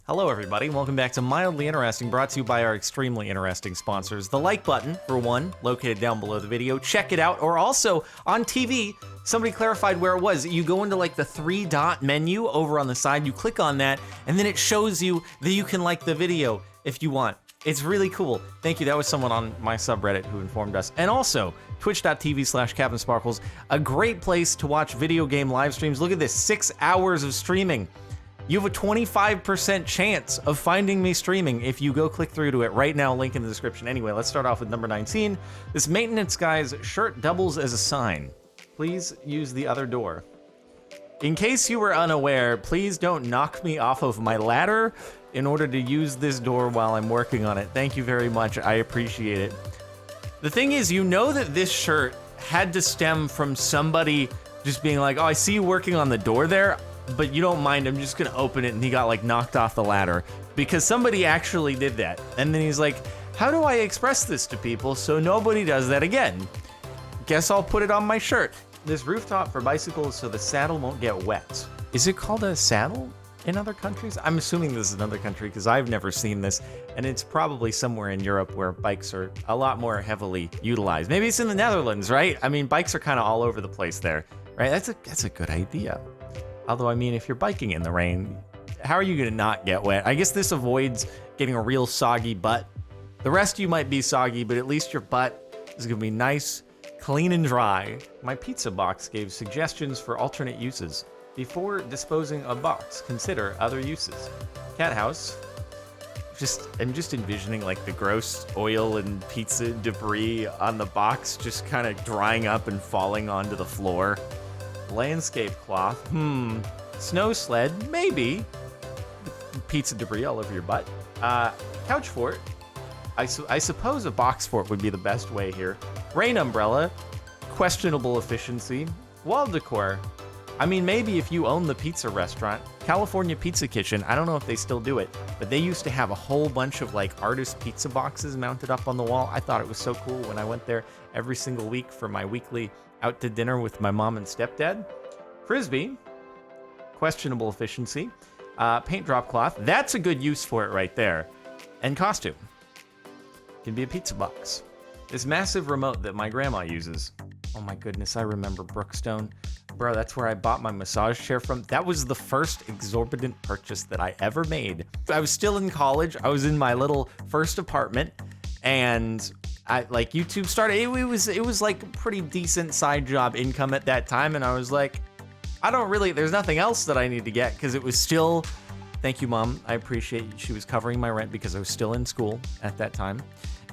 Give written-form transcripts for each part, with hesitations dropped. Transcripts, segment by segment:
Hello, everybody. Welcome back to Mildly Interesting, brought to you by our extremely interesting sponsors. The like button, for one, located down below the video. Check it out. Or also, on TV, somebody clarified where it was. You go into, like, the three-dot menu over on the side. You click on that, and then it shows you that you can like the video if you want. It's really cool. Thank you. That was someone on my subreddit who informed us. And also, twitch.tv/CaptainSparkles, a great place to watch video game live streams. Look at this, 6 hours of streaming. You have a 25% chance of finding me streaming if you go click through to it right now, link in the description. Anyway, let's start off with number 19. This maintenance guy's shirt doubles as a sign. Please use the other door. In case you were unaware, please don't knock me off of my ladder in order to use this door while I'm working on it. Thank you very much. I appreciate it. The thing is, you know that this shirt had to stem from somebody just being like, oh, I see you working on the door there, but you don't mind, I'm just gonna open it, and he got like knocked off the ladder because somebody actually did that. And then he's like, how do I express this to people so nobody does that again? Guess I'll put it on my shirt. This rooftop for bicycles so the saddle won't get wet. Is it called a saddle in other countries? I'm assuming this is another country because I've never seen this, and it's probably somewhere in Europe where bikes are a lot more heavily utilized. Maybe it's in the Netherlands, right? I mean, bikes are kind of all over the place there, right? That's a good idea. Although, I mean, if you're biking in the rain, how are you gonna not get wet? I guess this avoids getting a real soggy butt. The rest of you might be soggy, but at least your butt is gonna be nice, clean and dry. My pizza box gave suggestions for alternate uses. Before disposing of box, consider other uses. Cat house. I'm just envisioning like the gross oil and pizza debris on the box just kind of drying up and falling onto the floor. Landscape cloth. Snow sled. Maybe. Pizza debris all over your butt. Couch fort. I suppose a box fort would be the best way here. Rain umbrella. Questionable efficiency. Wall decor. I mean, maybe if you own the pizza restaurant, California Pizza Kitchen, I don't know if they still do it, but they used to have a whole bunch of like artist pizza boxes mounted up on the wall. I thought it was so cool when I went there every single week for my weekly out to dinner with my mom and stepdad. Frisbee, questionable efficiency. Paint drop cloth, that's a good use for it right there. And costume, can be a pizza box. This massive remote that my grandma uses. Oh my goodness, I remember Brookstone. Bro, that's where I bought my massage chair from. That was the first exorbitant purchase that I ever made. I was still in college. I was in my little first apartment, and YouTube started. It was like a pretty decent side job income at that time, and I was like, there's nothing else that I need to get, because it was still, thank you, Mom. I appreciate it. She was covering my rent because I was still in school at that time.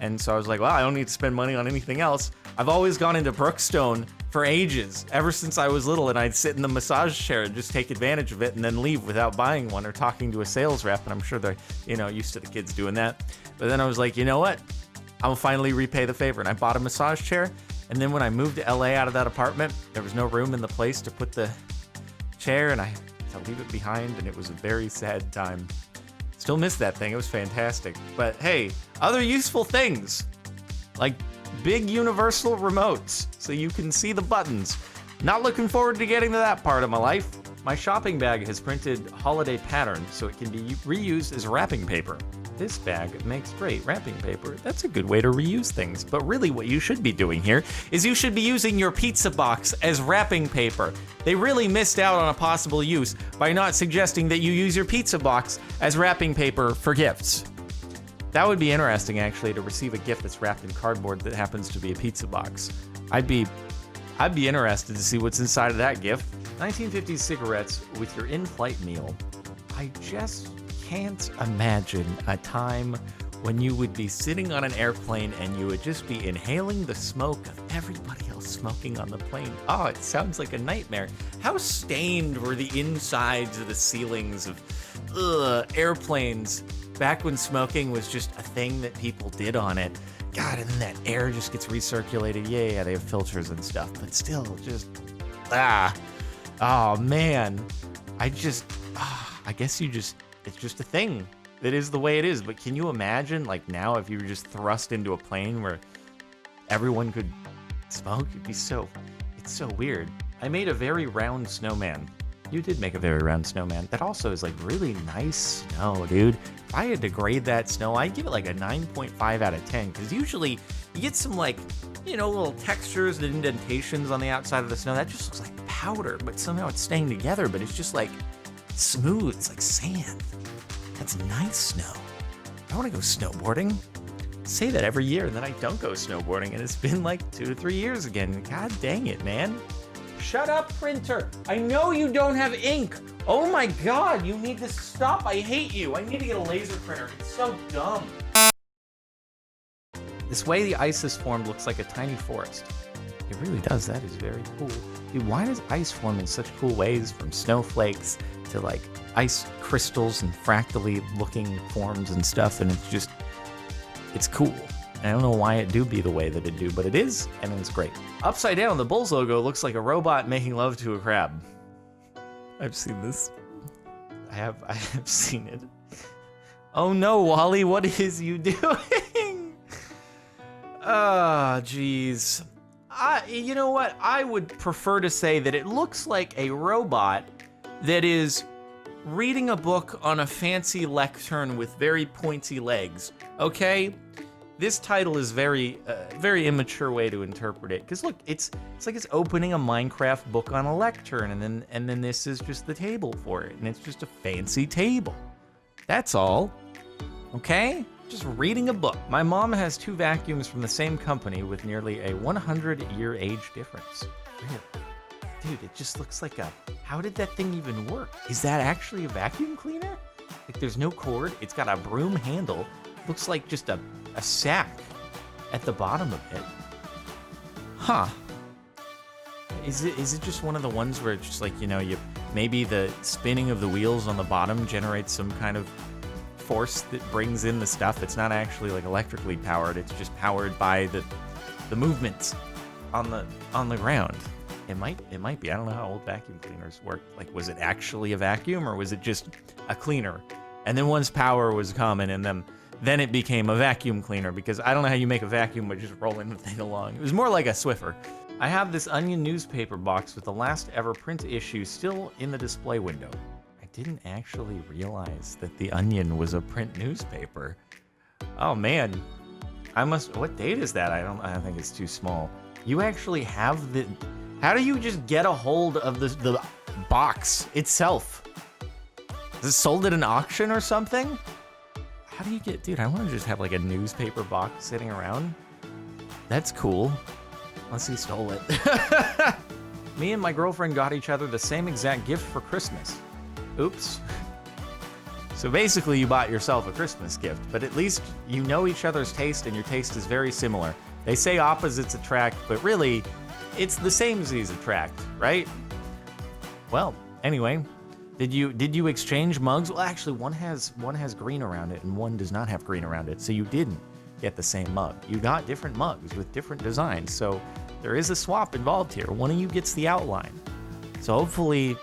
And so I was like, well, I don't need to spend money on anything else. I've always gone into Brookstone for ages, ever since I was little, and I'd sit in the massage chair and just take advantage of it and then leave without buying one or talking to a sales rep. And I'm sure they're, used to the kids doing that. But then I was like, you know what? I'll finally repay the favor. And I bought a massage chair. And then when I moved to LA out of that apartment, there was no room in the place to put the chair, and I had to leave it behind, and it was a very sad time. Still miss that thing. It was fantastic. But hey, other useful things like big universal remotes so you can see the buttons. Not looking forward to getting to that part of my life. My shopping bag has printed holiday patterns so it can be reused as wrapping paper. This bag makes great wrapping paper. That's a good way to reuse things. But really what you should be doing here is you should be using your pizza box as wrapping paper. They really missed out on a possible use by not suggesting that you use your pizza box as wrapping paper for gifts. That would be interesting, actually, to receive a gift that's wrapped in cardboard that happens to be a pizza box. I'd be interested to see what's inside of that gift. 1950s cigarettes with your in-flight meal. I just can't imagine a time when you would be sitting on an airplane and you would just be inhaling the smoke of everybody else smoking on the plane. Oh, it sounds like a nightmare. How stained were the insides of the ceilings of airplanes back when smoking was just a thing that people did on it? God, and then that air just gets recirculated. Yeah, they have filters and stuff, but still just, oh man. I guess it's just a thing. It is the way it is. But can you imagine, like, now if you were just thrust into a plane where everyone could smoke? It's so weird. I made a very round snowman. You did make a very round snowman. That also is like really nice snow, dude. If I had to grade that snow, I'd give it like a 9.5 out of 10. Because usually you get some like, little textures and indentations on the outside of the snow. That just looks like powder, but somehow it's staying together. But it's just like smooth. It's like sand. That's nice snow. I want to go snowboarding. I say that every year, and then I don't go snowboarding. And it's been like 2 to 3 years again. God dang it, man. Shut up, printer. I know you don't have ink. Oh my God, you need to stop. I hate you. I need to get a laser printer. It's so dumb. This way the ice is formed looks like a tiny forest. It really does. That is very cool. Dude, why does ice form in such cool ways, from snowflakes to like ice crystals and fractally looking forms and stuff? And it's cool. I don't know why it do be the way that it do, but it is, and it's great. Upside down, the Bulls logo looks like a robot making love to a crab. I've seen this. I have seen it. Oh no, Wally, what is you doing? Ah, jeez. You know what? I would prefer to say that it looks like a robot that is reading a book on a fancy lectern with very pointy legs. Okay? This title is very immature way to interpret it. Because look, it's like it's opening a Minecraft book on a lectern, and then this is just the table for it, and it's just a fancy table. That's all. Okay? Just reading a book. My mom has 2 vacuums from the same company with nearly a 100-year age difference. Really? Dude, it just looks like how did that thing even work? Is that actually a vacuum cleaner? Like, there's no cord. It's got a broom handle. Looks like just a sack at the bottom of it. Huh. Is it just one of the ones where it's just like, maybe the spinning of the wheels on the bottom generates some kind of force that brings in the stuff? It's not actually like electrically powered. It's just powered by the movements on the ground. It might be. I don't know how old vacuum cleaners work. Like, was it actually a vacuum, or was it just a cleaner? And then once power was coming in them, then it became a vacuum cleaner, because I don't know how you make a vacuum by just rolling the thing along. It was more like a Swiffer. I have this Onion newspaper box with the last ever print issue still in the display window. I didn't actually realize that the Onion was a print newspaper. Oh man. What date is that? I don't think it's too small. You actually have how do you just get a hold of the box itself? Is it sold at an auction or something? How do you dude, I want to just have like a newspaper box sitting around. That's cool. Unless he stole it. Me and my girlfriend got each other the same exact gift for Christmas. Oops. So basically you bought yourself a Christmas gift, but at least you know each other's taste, and your taste is very similar. They say opposites attract, but really, it's the same as attract, right? Well, anyway. Did you exchange mugs? Well, actually, one has green around it and one does not have green around it. So you didn't get the same mug. You got different mugs with different designs. So there is a swap involved here. One of you gets the outline. So hopefully,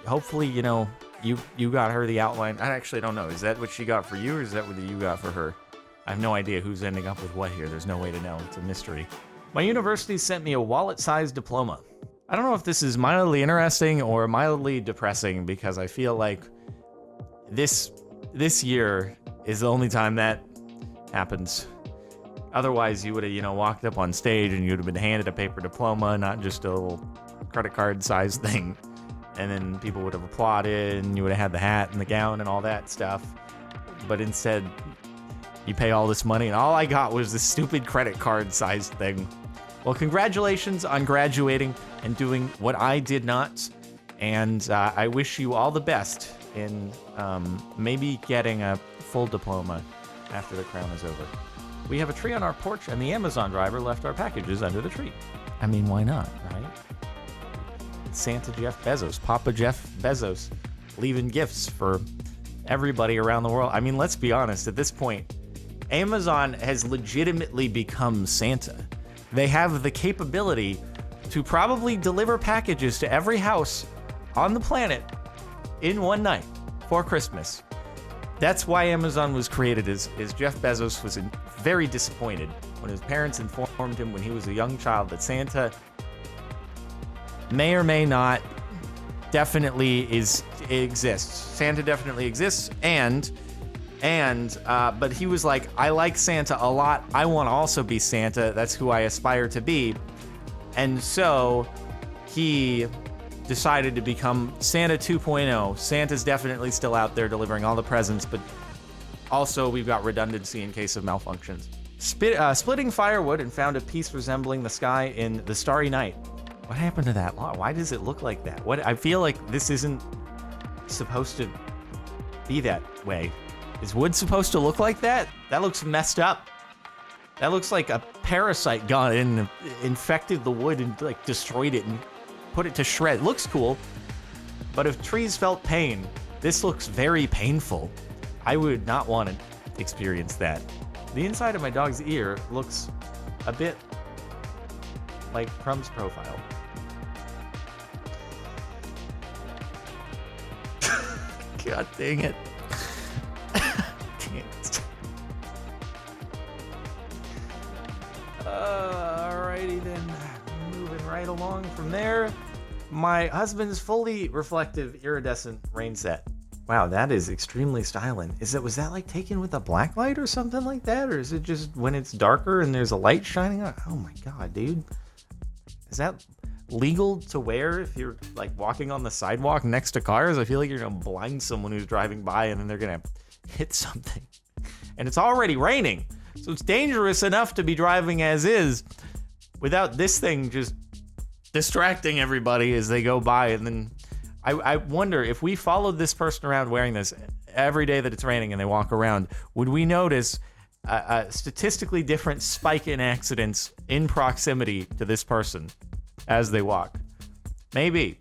you got her the outline. I actually don't know. Is that what she got for you, or is that what you got for her? I have no idea who's ending up with what here. There's no way to know. It's a mystery. My university sent me a wallet-sized diploma. I don't know if this is mildly interesting or mildly depressing, because I feel like this year is the only time that happens. Otherwise, you would have, walked up on stage and you'd have been handed a paper diploma, not just a little credit card sized thing. And then people would have applauded, and you would have had the hat and the gown and all that stuff. But instead, you pay all this money, and all I got was this stupid credit card sized thing. Well, congratulations on graduating and doing what I did not, and I wish you all the best in maybe getting a full diploma after the crown is over. We have a tree on our porch, and the Amazon driver left our packages under the tree. I mean, why not, right? Santa Jeff Bezos, Papa Jeff Bezos, leaving gifts for everybody around the world. I mean, let's be honest, at this point, Amazon has legitimately become Santa. They have the capability to probably deliver packages to every house on the planet in one night for Christmas. That's why Amazon was created, is Jeff Bezos was very disappointed when his parents informed him when he was a young child that Santa may or may not definitely exists. Santa definitely exists, and but he was like, I like Santa a lot. I want to also be Santa. That's who I aspire to be. And so he decided to become Santa 2.0. Santa's definitely still out there delivering all the presents, but also we've got redundancy in case of malfunctions. Splitting firewood and found a piece resembling the sky in the starry night. What happened to that? Why does it look like that? I feel like this isn't supposed to be that way. Is wood supposed to look like that? That looks messed up. That looks like a parasite got in and infected the wood and like destroyed it and put it to shred. Looks cool, but if trees felt pain, this looks very painful. I would not want to experience that. The inside of my dog's ear looks a bit like Crumb's profile. God dang it. Dang it. Alrighty then. Moving right along from there. My husband's fully reflective iridescent rain set. Wow, that is extremely styling. Was that like taken with a black light or something like that? Or is it just when it's darker and there's a light shining on? Oh my god, dude. Is that legal to wear if you're like walking on the sidewalk next to cars? I feel like you're gonna blind someone who's driving by and then they're gonna hit something. And it's already raining, so it's dangerous enough to be driving as is without this thing just distracting everybody as they go by. And then I wonder if we followed this person around wearing this every day that it's raining and they walk around, would we notice a statistically different spike in accidents in proximity to this person as they walk? Maybe.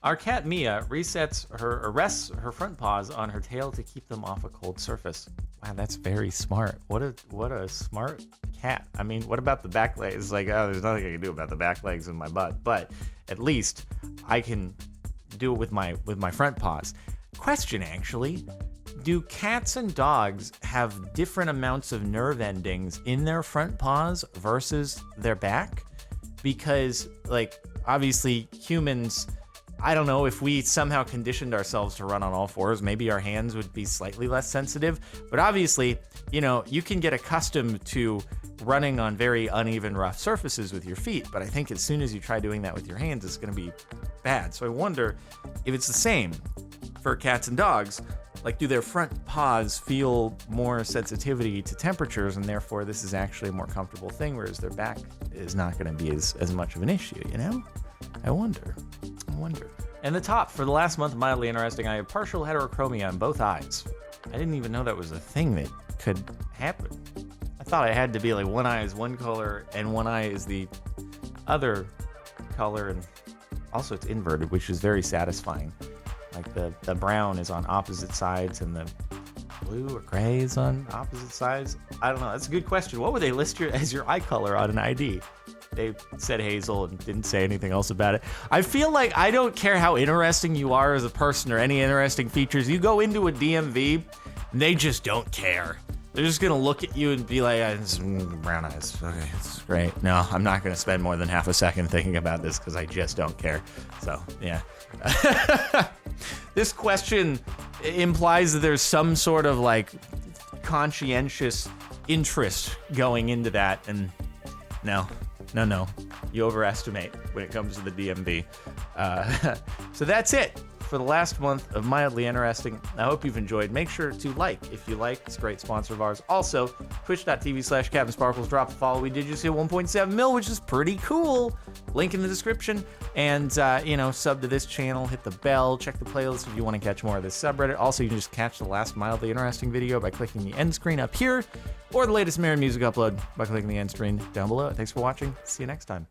Our cat Mia rests her front paws on her tail to keep them off a cold surface. Wow, that's very smart. What a smart cat. I mean, what about the back legs? It's like, oh, there's nothing I can do about the back legs and my butt, but at least I can do it with my front paws. Question, actually. Do cats and dogs have different amounts of nerve endings in their front paws versus their back? Because, like, obviously humans, I don't know, if we somehow conditioned ourselves to run on all fours, maybe our hands would be slightly less sensitive. But obviously, you can get accustomed to running on very uneven, rough surfaces with your feet. But I think as soon as you try doing that with your hands, it's going to be bad. So I wonder if it's the same for cats and dogs. Like, do their front paws feel more sensitivity to temperatures, and therefore this is actually a more comfortable thing, whereas their back is not going to be as much of an issue, I wonder. And the top, for the last month, mildly interesting, I have partial heterochromia on both eyes. I didn't even know that was a thing that could happen. I thought I had to be like one eye is one color and one eye is the other color, and also it's inverted, which is very satisfying. Like the brown is on opposite sides and the blue or gray is on opposite sides. I don't know. That's a good question. What would they list as your eye color on an ID? They said hazel and didn't say anything else about it. I feel like I don't care how interesting you are as a person or any interesting features. You go into a DMV and they just don't care. They're just going to look at you and be like, it's brown eyes. Okay, it's great. No, I'm not going to spend more than half a second thinking about this because I just don't care. So, yeah. This question implies that there's some sort of like conscientious interest going into that. And no. You overestimate when it comes to the DMV. So that's it for the last month of Mildly Interesting. I hope you've enjoyed. Make sure to like if you like. It's a great sponsor of ours. Also, twitch.tv/CaptainSparklez. Drop a follow. We did just hit 1.7 mil, which is pretty cool. Link in the description. And, sub to this channel. Hit the bell. Check the playlist if you want to catch more of this subreddit. Also, you can just catch the last Mildly Interesting video by clicking the end screen up here, or the latest Marin music upload by clicking the end screen down below. Thanks for watching. See you next time.